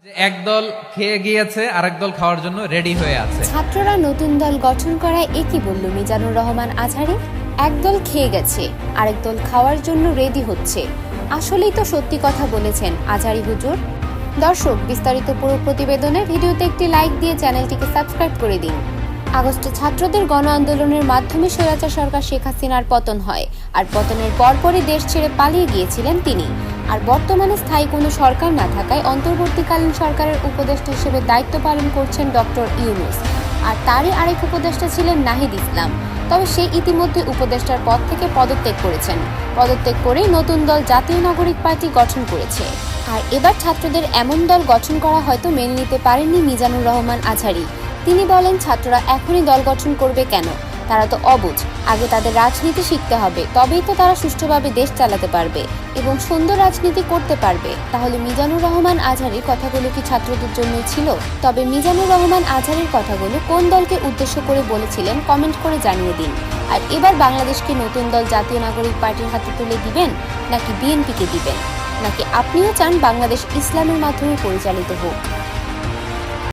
একদল খেয়ে গিয়েছে, আরেক দল খাওয়ার জন্য রেডি হয়ে আছে। ছাত্ররা নতুন দল গঠন করায় একই বলল মিজানুর রহমান আজহারী। একদল খেয়ে গেছে, আরেক দল খাওয়ার জন্য রেডি হচ্ছে। আসলেই তো সত্যি কথা বলেছেন আজহারী হুজুর। দর্শক, বিস্তারিত পুরো প্রতিবেদনে ভিডিওতে একটি লাইক দিয়ে চ্যানেলটিকে সাবস্ক্রাইব করে দিন। আগস্টে ছাত্রদের গণ আন্দোলনের মাধ্যমে স্বৈরাচার সরকার শেখ হাসিনার পতন হয়, আর পতনের পরপরই দেশ ছেড়ে পালিয়ে গিয়েছিলেন তিনি। আর বর্তমানে স্থায়ী কোনো সরকার না থাকায় অন্তর্বর্তীকালীন সরকারের উপদেষ্টা হিসেবে দায়িত্ব পালন করছেন ডক্টর ইউনূস, আর তারই আরেক উপদেষ্টা ছিলেন নাহিদ ইসলাম। তবে সে ইতিমধ্যে উপদেষ্টার পদ থেকে পদত্যাগ করেছেন। পদত্যাগ করেই নতুন দল জাতীয় নাগরিক পার্টি গঠন করেছে। আর এবার ছাত্রদের এমন দল গঠন করা হয়তো মেনে নিতে পারেননি মিজানুর রহমান আজহারী। তিনি বলেন, ছাত্ররা এখনই দল গঠন করবে কেন? তারা তো অবুঝ। আগে তাদের রাজনীতি শিখতে হবে, তবেই তো তারা সুষ্ঠুভাবে দেশ চালাতে পারবে এবং সুন্দর রাজনীতি করতে পারবে। তাহলে মিজানুর রহমান আজহারীর কথাগুলো কি ছাত্রদের জন্যই ছিল? তবে মিজানুর রহমান আজহারীর কথাগুলো কোন দলকে উদ্দেশ্য করে বলেছিলেন কমেন্ট করে জানিয়ে দিন। আর এবার বাংলাদেশকে নতুন দল জাতীয় নাগরিক পার্টির হাতে তুলে দিবেন, নাকি বিএনপিকে দিবেন, নাকি আপনিও চান বাংলাদেশ ইসলামের মাধ্যমে পরিচালিত হোক?